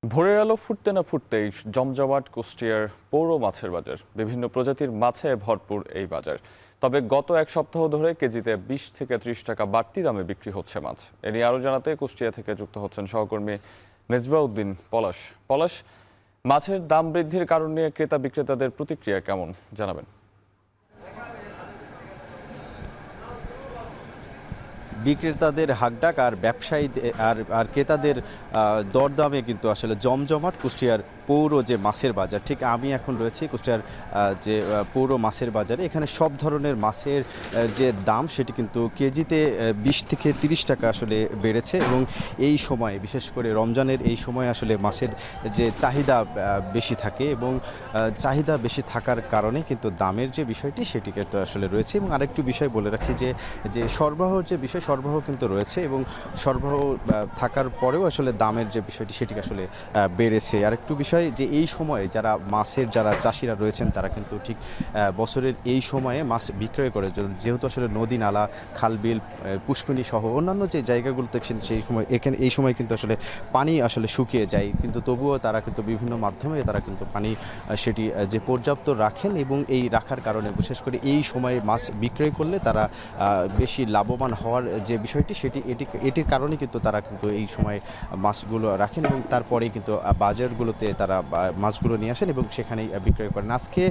ভোরের আলো ফুটতে না ফুটতেই জমজমাট কুষ্টিয়ার পৌর মাছের বাজার। বিভিন্ন প্রজাতির মাছে ভরপুর এই বাজার। তবে গত এক সপ্তাহ ধরে কেজিতে 20 থেকে 30 টাকা বাড়তি দামে বিক্রি হচ্ছে মাছ। এ নিয়ে আরও জানাতে কুষ্টিয়া থেকে যুক্ত হচ্ছেন সহকর্মী মেজবাউদ্দিন পলাশ। পলাশ, মাছের দাম বৃদ্ধির কারণ নিয়ে ক্রেতা বিক্রেতাদের প্রতিক্রিয়া কেমন জানাবেন? বিক্রেতাদের হাকডাক আর ব্যবসায়ী আর ক্রেতাদের দরদামে কিন্তু আসলে জমজমাট কুষ্টিয়ার পৌর যে মাছের বাজার। ঠিক আমি এখন রয়েছি কুষ্টিয়ার যে পৌর মাছের বাজারে। এখানে সব ধরনের মাছের যে দাম সেটি কিন্তু কেজিতে 20 থেকে 30 টাকা আসলে বেড়েছে এবং এই সময়ে বিশেষ করে রমজানের এই সময় আসলে মাছের যে চাহিদা বেশি থাকে এবং চাহিদা বেশি থাকার কারণে কিন্তু দামের যে বিষয়টি সেটি কিন্তু আসলে রয়েছে। এবং আরেকটু বিষয় বলে রাখি যে সরবরাহের যে বিষয় সরবরাহ কিন্তু রয়েছে এবং সরবরাহ থাকার পরেও আসলে দামের যে বিষয়টি সেটি আসলে বেড়েছে। আরেকটু বিষয় যে এই সময়ে যারা চাষিরা রয়েছেন তারা কিন্তু ঠিক বছরের এই সময়ে মাছ বিক্রয় করে, যেহেতু আসলে নদী নালা খালবিল পুষ্করিণী সহ অন্যান্য যে জায়গাগুলোতে সেই সময় এই সময় কিন্তু আসলে পানি আসলে শুকিয়ে যায়, কিন্তু তবুও তারা কিন্তু বিভিন্ন মাধ্যমে তারা কিন্তু পানি সেটি যে পর্যাপ্ত রাখেন এবং এই রাখার কারণে বিশেষ করে এই সময়ে মাছ বিক্রয় করলে তারা বেশি লাভবান হওয়ার যে বিষয়টি এটির কারণে কিন্তু তারা কিন্তু এই সময় মাছগুলো রাখেন এবং তারপরেই কিন্তু বাজারগুলোতে তারা মাছগুলো নিয়ে আসেন এবং সেখানেই বিক্রয় করেন। আজকে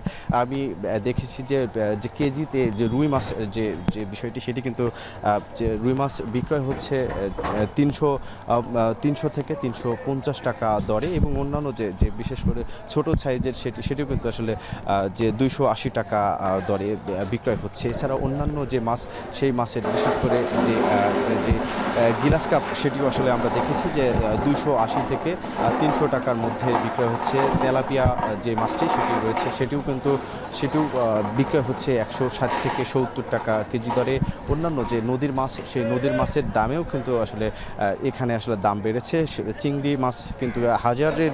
আমি দেখেছি যে কেজিতে যে রুই মাছ যে বিষয়টি সেটি কিন্তু যে রুই মাছ বিক্রয় হচ্ছে 300 থেকে 350 টাকা দরে এবং অন্যান্য যে বিশেষ করে ছোট সাইজের সেটিও কিন্তু আসলে যে 280 টাকা দরে বিক্রয় হচ্ছে। এছাড়া অন্যান্য যে মাছ সেই মাছের বিশেষ করে যে গিলাস কাপ সেটিও আসলে আমরা দেখেছি যে 280 থেকে 300 টাকার মধ্যে বিক্রয় হচ্ছে। তেলাপিয়া যে মাছটি সেটি রয়েছে সেটিও বিক্রয় হচ্ছে 160 থেকে 70 টাকা কেজি দরে। অন্যান্য যে নদীর মাছ সেই নদীর মাছের দামেও কিন্তু আসলে এখানে আসলে দাম বেড়েছে। চিংড়ি মাছ কিন্তু 1000-এর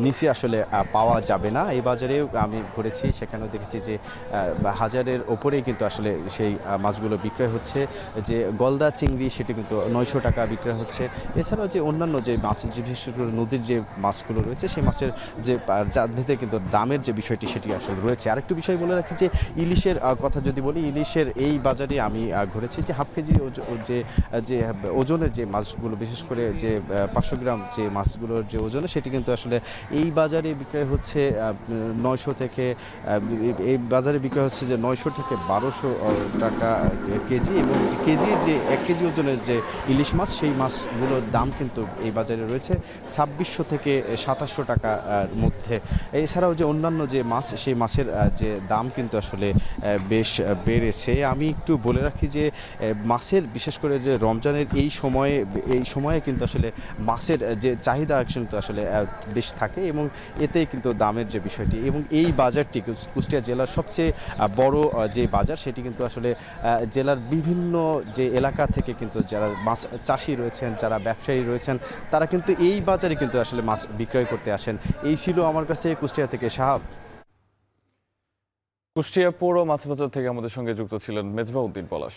নিচে আসলে পাওয়া যাবে না। এই বাজারেও আমি ঘুরেছি, সেখানেও দেখেছি যে 1000-এর ওপরেই কিন্তু আসলে সেই মাছগুলো বিক্রয় হচ্ছে। যে গলদা চিংড়ি সেটি কিন্তু 900 টাকা বিক্রয় হচ্ছে। এছাড়াও যে অন্যান্য যে মাছ যে বিশেষ করে নদীর যে মাছগুলো রয়েছে সেই মাছের যে জাতভেদে কিন্তু দামের যে বিষয়টি সেটি আসলে রয়েছে। আরেকটু বিষয় বলে রাখি যে ইলিশের কথা যদি বলি, ইলিশের এই বাজারে আমি ঘুরেছি যে হাফ কেজি যে ওজনের যে মাছগুলো বিশেষ করে যে 500 গ্রাম যে মাছগুলোর যে ওজনে সেটি কিন্তু আসলে এই বাজারে বিক্রয় হচ্ছে 900 থেকে এই বাজারে বিক্রয় হচ্ছে যে 900 থেকে 1200 টাকা কেজি এবং কেজির যে 1 কেজি ওজনের যে ইলিশ মাছ সেই মাছগুলোর দাম কিন্তু এই বাজারে রয়েছে 2600 থেকে 2700 টাকার মধ্যে। এছাড়াও যে অন্যান্য যে মাছ সেই মাছের যে দাম কিন্তু আসলে বেশ বেড়েছে। আমি একটু বলে রাখি যে মাছের বিশেষ করে যে রমজানের এই সময়ে কিন্তু আসলে মাছের যে চাহিদা কিন্তু আসলে বেশ থাকে এবং এতেই কিন্তু দামের যে বিষয়টি এবং এই বাজারটি কুষ্টিয়া জেলার সবচেয়ে বড় যে বাজার সেটি কিন্তু আসলে জেলার বিভিন্ন যে এলাকা থেকে কিন্তু যারা মাছ চাষি রয়েছেন, যারা ব্যবসায়ী রয়েছেন তারা কিন্তু এই বাজারে কিন্তু আসলে মাছ বিক্রয় করতে আসেন। এই ছিল আমার কাছ থেকে কুষ্টিয়া থেকে শাহাব। কুষ্টিয়া পৌর মাছ বাজার থেকে আমাদের সঙ্গে যুক্ত ছিলেন মেজবাউদ্দিন পলাশ।